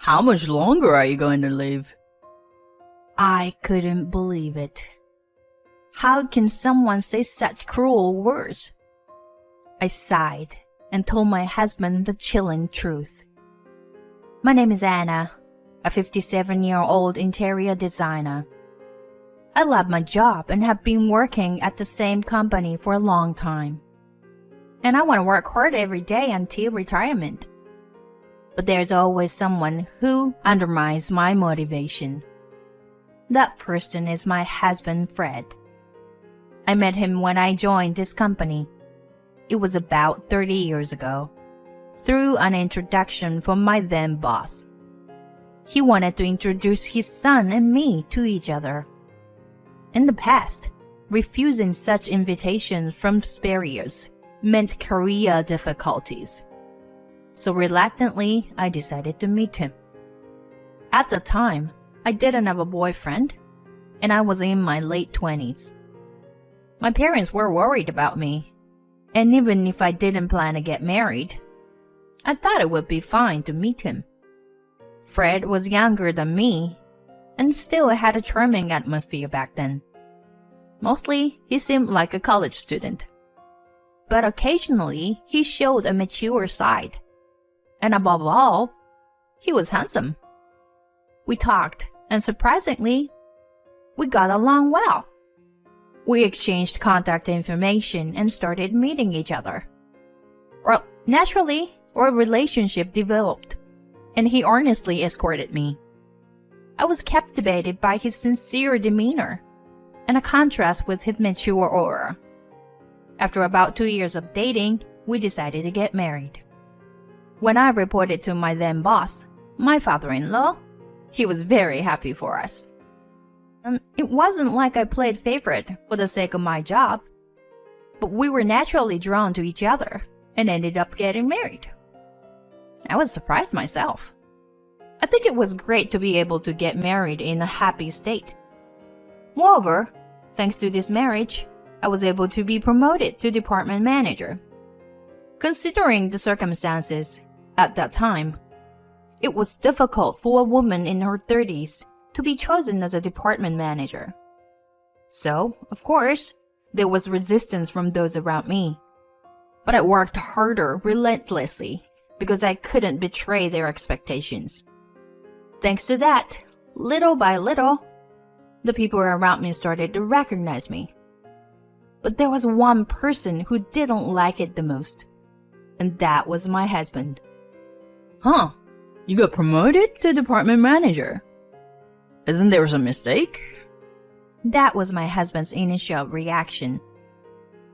How much longer are you going to live? I couldn't believe it. How can someone say such cruel words? I sighed and told my husband the chilling truth. My name is Anna, a 57-year-old interior designer. I love my job and have been working at the same company for a long time. And I want to work hard every day until retirement. But there's always someone who undermines my motivation. That person is my husband, Fred. I met him when I joined this company. It was about 30 years ago, through an introduction from my then boss. He wanted to introduce his son and me to each other. In the past, refusing such invitations from superiors meant career difficulties. So reluctantly, I decided to meet him. At the time, I didn't have a boyfriend, and I was in my late 20s. My parents were worried about me, and even if I didn't plan to get married, I thought it would be fine to meet him. Fred was younger than me, and still had a charming atmosphere back then. Mostly, he seemed like a college student. But occasionally, he showed a mature side. And above all, he was handsome. We talked, and surprisingly, we got along well. We exchanged contact information and started meeting each other. Well, naturally, our relationship developed, and he earnestly escorted me. I was captivated by his sincere demeanor, and a contrast with his mature aura. After about 2 years of dating, we decided to get married. When I reported to my then boss, my father-in-law, he was very happy for us. And it wasn't like I played favorite for the sake of my job, but we were naturally drawn to each other and ended up getting married. I was surprised myself. I think it was great to be able to get married in a happy state. Moreover, thanks to this marriage, I was able to be promoted to department manager. Considering the circumstances at that time, it was difficult for a woman in her 30s to be chosen as a department manager. So, of course, there was resistance from those around me. But I worked harder relentlessly because I couldn't betray their expectations. Thanks to that, little by little, the people around me started to recognize me. But there was one person who didn't like it the most, and that was my husband. Huh, you got promoted to department manager. Isn't there some mistake? That was my husband's initial reaction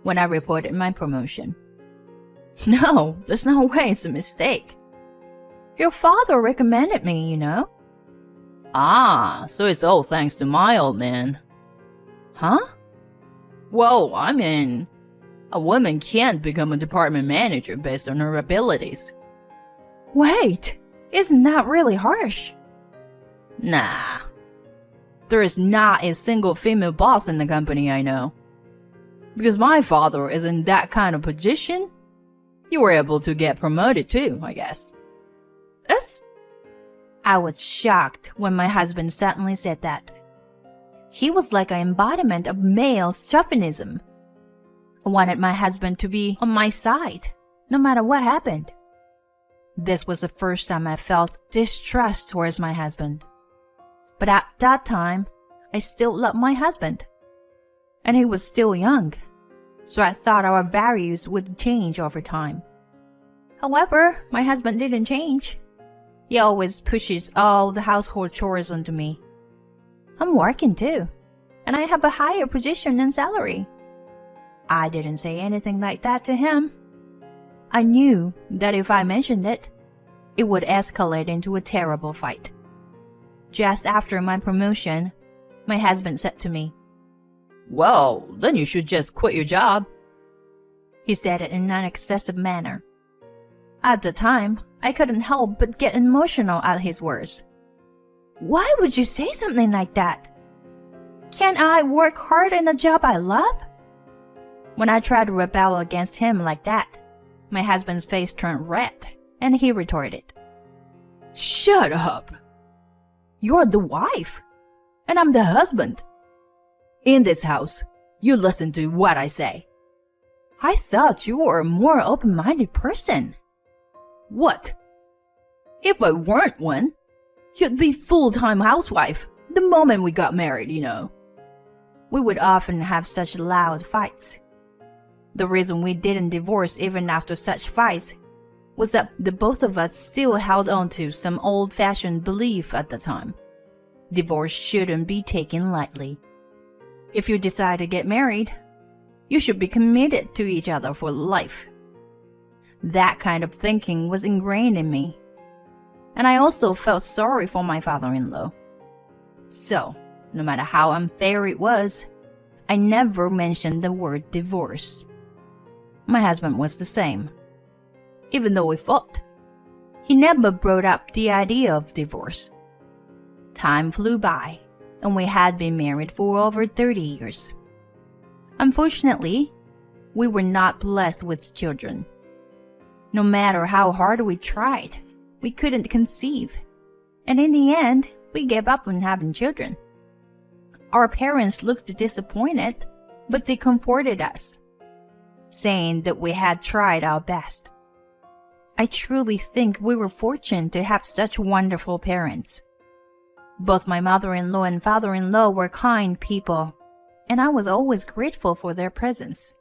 when I reported my promotion. No, there's no way it's a mistake. Your father recommended me, you know. Ah, so it's all thanks to my old man. Huh? Well, I mean, a woman can't become a department manager based on her abilities. Wait, isn't that really harsh? Nah. There is not a single female boss in the company I know. Because my father is in that kind of position, you were able to get promoted too, I guess. I was shocked when my husband suddenly said that. He was like an embodiment of male chauvinism. I wanted my husband to be on my side, no matter what happened. This was the first time I felt distrust towards my husband. But at that time, I still loved my husband. And he was still young, so I thought our values would change over time. However, my husband didn't change. He always pushes all the household chores onto me. I'm working too, and I have a higher position and salary. I didn't say anything like that to him. I knew that if I mentioned it, it would escalate into a terrible fight. Just after my promotion, my husband said to me, "Well, then you should just quit your job." He said it in an excessive manner. At the time, I couldn't help but get emotional at his words. Why would you say something like that? Can't I work hard in a job I love? When I tried to rebel against him like that, my husband's face turned red, and he retorted, Shut up. You're the wife, and I'm the husband. In this house, you listen to what I say. I thought you were a more open-minded person. What? If I weren't one, you'd be full-time housewife the moment we got married, you know. We would often have such loud fights. The reason we didn't divorce even after such fights was that the both of us still held on to some old-fashioned belief at the time. Divorce shouldn't be taken lightly. If you decide to get married, you should be committed to each other for life. That kind of thinking was ingrained in me. And I also felt sorry for my father-in-law. So, no matter how unfair it was, I never mentioned the word divorce. My husband was the same. Even though we fought, he never brought up the idea of divorce. Time flew by, and we had been married for over 30 years. Unfortunately, we were not blessed with children. No matter how hard we tried, we couldn't conceive, and in the end, we gave up on having children. Our parents looked disappointed, but they comforted us, saying that we had tried our best. I truly think we were fortunate to have such wonderful parents. Both my mother-in-law and father-in-law were kind people, and I was always grateful for their presence.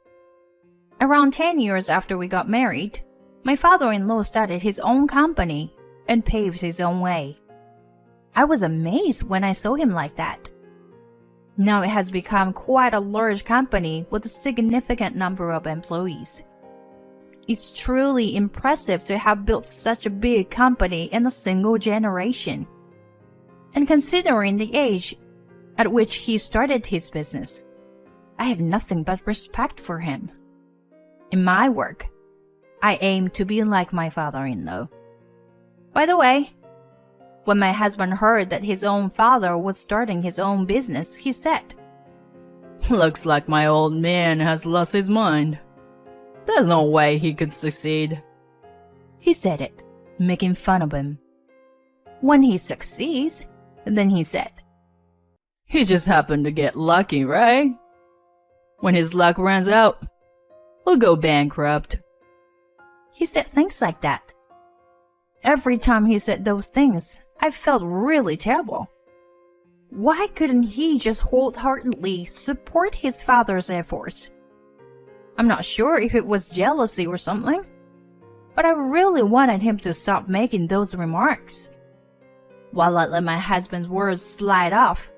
Around 10 years after we got married, my father-in-law started his own company and paved his own way. I was amazed when I saw him like that. Now it has become quite a large company with a significant number of employees. It's truly impressive to have built such a big company in a single generation. And considering the age at which he started his business, I have nothing but respect for him. In my work, I aim to be like my father-in-law. By the way, when my husband heard that his own father was starting his own business, he said, "Looks like my old man has lost his mind. There's no way he could succeed." He said it, making fun of him. When he succeeds, then he said, "He just happened to get lucky, right? When his luck runs out, he'll go bankrupt." He said things like that. Every time he said those things, I felt really terrible. Why couldn't he just wholeheartedly support his father's efforts? I'm not sure if it was jealousy or something, but I really wanted him to stop making those remarks. While I let my husband's words slide off,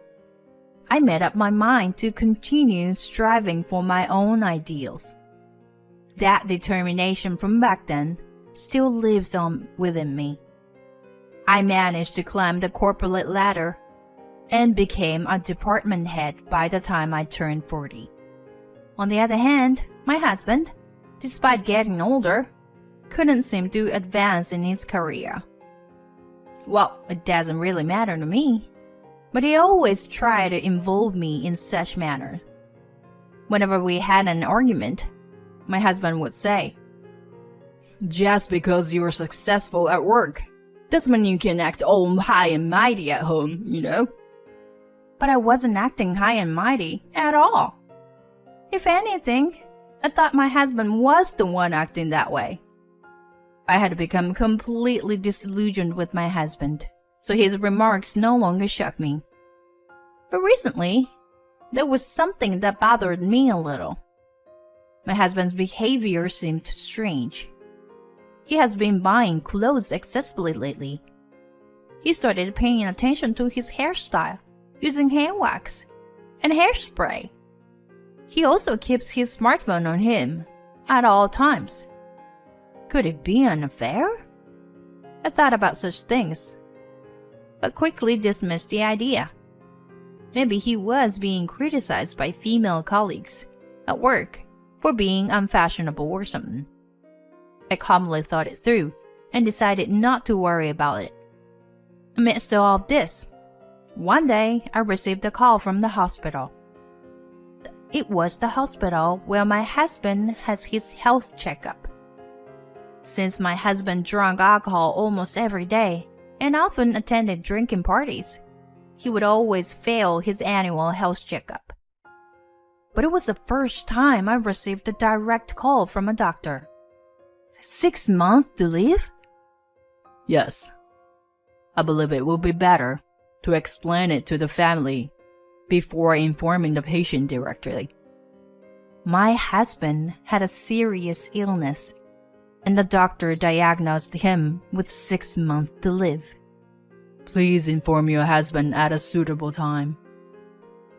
I made up my mind to continue striving for my own ideals. That determination from back then still lives on within me. I managed to climb the corporate ladder and became a department head by the time I turned 40. On the other hand, my husband, despite getting older, couldn't seem to advance in his career. Well, it doesn't really matter to me, but he always tried to involve me in such manner. Whenever we had an argument, my husband would say, "Just because you're successful at work doesn't mean you can act all high and mighty at home, you know?" But I wasn't acting high and mighty at all. If anything, I thought my husband was the one acting that way. I had become completely disillusioned with my husband, so his remarks no longer shocked me. But recently, there was something that bothered me a little. My husband's behavior seemed strange. He has been buying clothes excessively lately. He started paying attention to his hairstyle, using hand wax and hairspray. He also keeps his smartphone on him at all times. Could it be an affair? I thought about such things, but quickly dismissed the idea. Maybe he was being criticized by female colleagues at work for being unfashionable or something. I calmly thought it through and decided not to worry about it. Amidst all of this, one day I received a call from the hospital. It was the hospital where my husband has his health checkup. Since my husband drank alcohol almost every day and often attended drinking parties. He would always fail his annual health checkup. But it was the first time I received a direct call from a doctor. 6 months to live? Yes. I believe it will be better to explain it to the family before informing the patient directly. My husband had a serious illness, and the doctor diagnosed him with 6 months to live. Please inform your husband at a suitable time.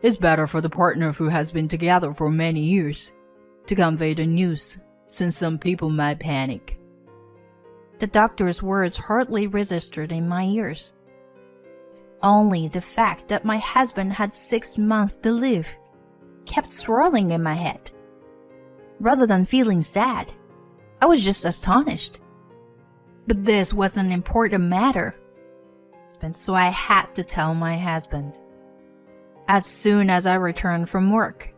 It's better for the partner who has been together for many years to convey the news, since some people might panic. The doctor's words hardly registered in my ears. Only the fact that my husband had 6 months to live kept swirling in my head. Rather than feeling sad, I was just astonished. But this was an important matter, so I had to tell my husband. As soon as I returned from work,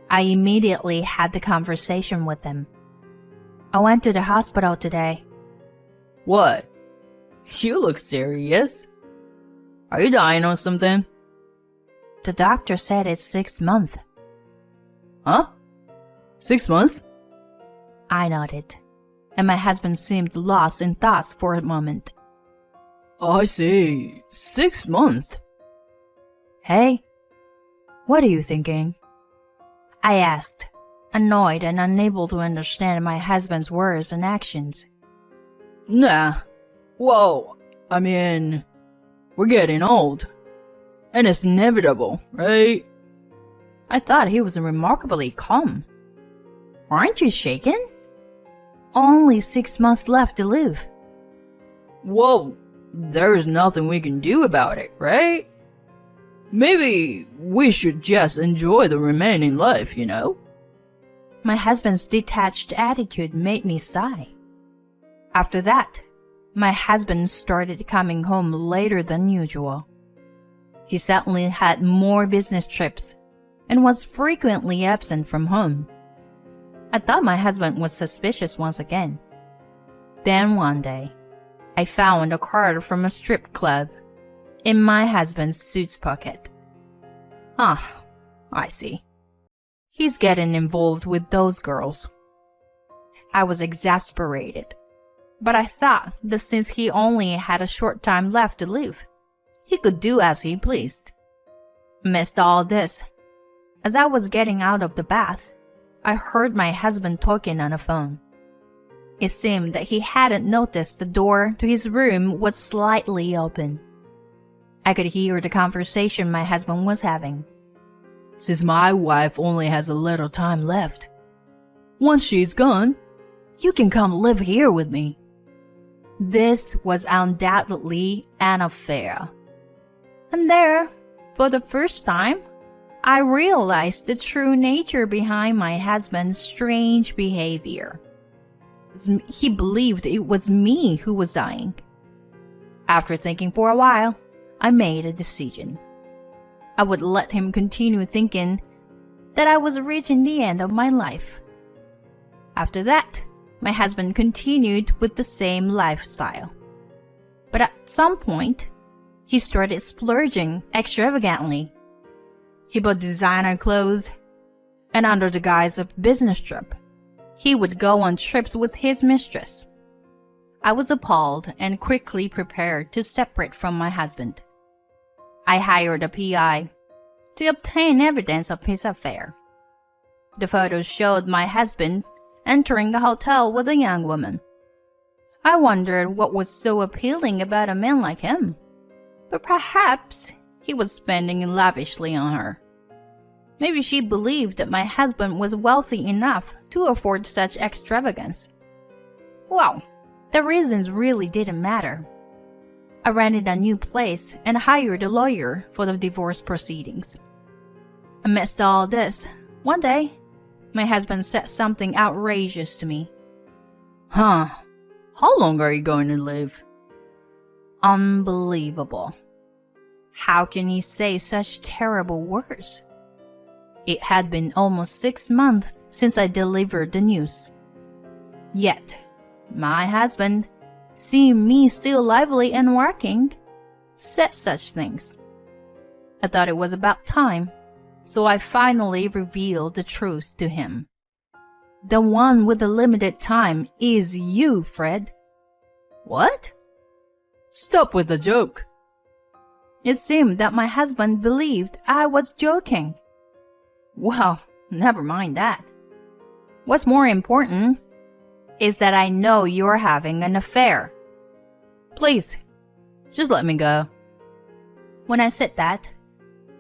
I immediately had the conversation with him. I went to the hospital today. What? You look serious. Are you dying or something? The doctor said it's 6 months. Huh? 6 months? I nodded, and my husband seemed lost in thoughts for a moment. I see. 6 months. Hey, what are you thinking? I asked, annoyed and unable to understand my husband's words and actions. Nah. Well, I mean, we're getting old. And it's inevitable, right? I thought he was remarkably calm. Aren't you shaken? Only 6 months left to live. Well, there's nothing we can do about it, right? Maybe we should just enjoy the remaining life, you know? My husband's detached attitude made me sigh. After that, my husband started coming home later than usual. He suddenly had more business trips and was frequently absent from home. I thought my husband was suspicious once again. Then one day, I found a card from a strip club in my husband's suit's pocket. Ah, I see. He's getting involved with those girls. I was exasperated, but I thought that since he only had a short time left to live, he could do as he pleased. Amidst all this, as I was getting out of the bath, I heard my husband talking on the phone. It seemed that he hadn't noticed the door to his room was slightly open. I could hear the conversation my husband was having. Since my wife only has a little time left, once she's gone, you can come live here with me. This was undoubtedly an affair. And there, for the first time, I realized the true nature behind my husband's strange behavior. He believed it was me who was dying. After thinking for a while, I made a decision. I would let him continue thinking that I was reaching the end of my life. After that, my husband continued with the same lifestyle. But at some point, he started splurging extravagantly. He bought designer clothes, and under the guise of business trip, he would go on trips with his mistress. I was appalled and quickly prepared to separate from my husband. I hired a PI to obtain evidence of his affair. The photos showed my husband entering the hotel with a young woman. I wondered what was so appealing about a man like him, but perhaps he was spending lavishly on her. Maybe she believed that my husband was wealthy enough to afford such extravagance. Well, the reasons really didn't matter. I rented a new place and hired a lawyer for the divorce proceedings. Amidst all this, one day, my husband said something outrageous to me. Huh? How long are you going to live? Unbelievable. How can he say such terrible words? It had been almost 6 months since I delivered the news. Yet, my husband seeing me still lively and working, said such things. I thought it was about time, so I finally revealed the truth to him. The one with the limited time is you, Fred. What? Stop with the joke. It seemed that my husband believed I was joking. Well, never mind that. What's more important is that I know you're having an affair. Please, just let me go. When I said that,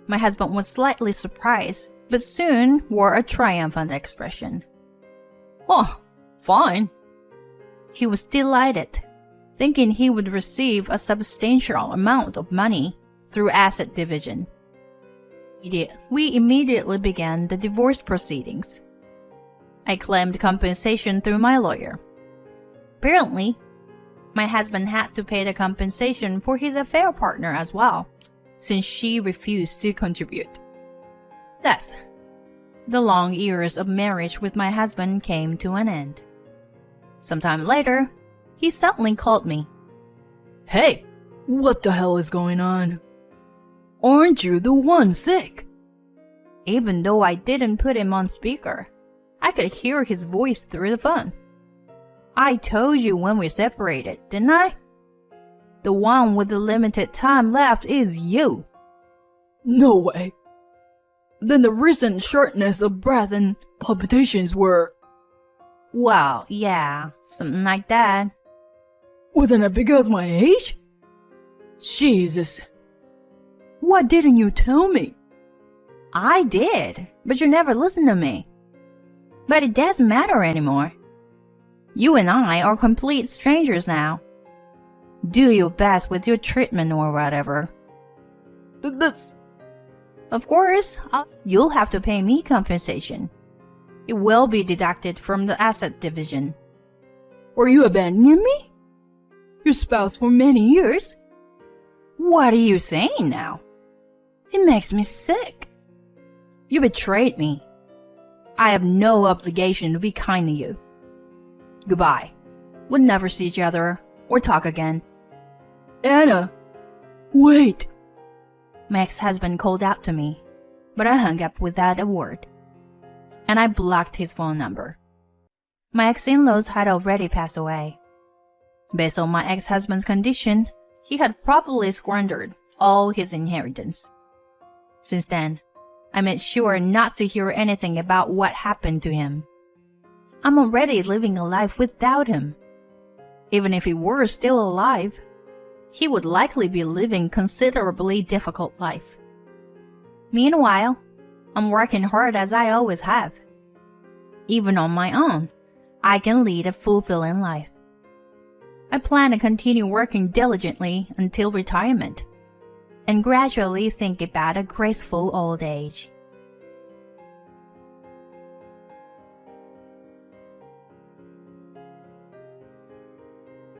my husband was slightly surprised, but soon wore a triumphant expression. Oh, fine. He was delighted, thinking he would receive a substantial amount of money through asset division. We immediately began the divorce proceedings. I claimed compensation through my lawyer. Apparently, my husband had to pay the compensation for his affair partner as well, since she refused to contribute. Thus, the long years of marriage with my husband came to an end. Sometime later, he suddenly called me. Hey, what the hell is going on? Aren't you the one sick? Even though I didn't put him on speaker, I could hear his voice through the phone. I told you when we separated, didn't I? The one with the limited time left is you. No way. Then the recent shortness of breath and palpitations were... Well, yeah, something like that. Wasn't it because my age? Jesus. Why didn't you tell me? I did, but you never listened to me. But it doesn't matter anymore. You and I are complete strangers now. Do your best with your treatment or whatever. That's... Of course, you'll have to pay me compensation. It will be deducted from the asset division. Are you abandoning me? Your spouse for many years? What are you saying now? It makes me sick. You betrayed me. I have no obligation to be kind to you. Goodbye. We'll never see each other or talk again. Anna, wait. My ex-husband called out to me, but I hung up without a word. And I blocked his phone number. My ex-in-laws had already passed away. Based on my ex-husband's condition, he had probably squandered all his inheritance. Since then, I made sure not to hear anything about what happened to him. I'm already living a life without him. Even if he were still alive, he would likely be living considerably difficult life. Meanwhile, I'm working hard as I always have. Even on my own, I can lead a fulfilling life. I plan to continue working diligently until retirement, and gradually think about a graceful old age.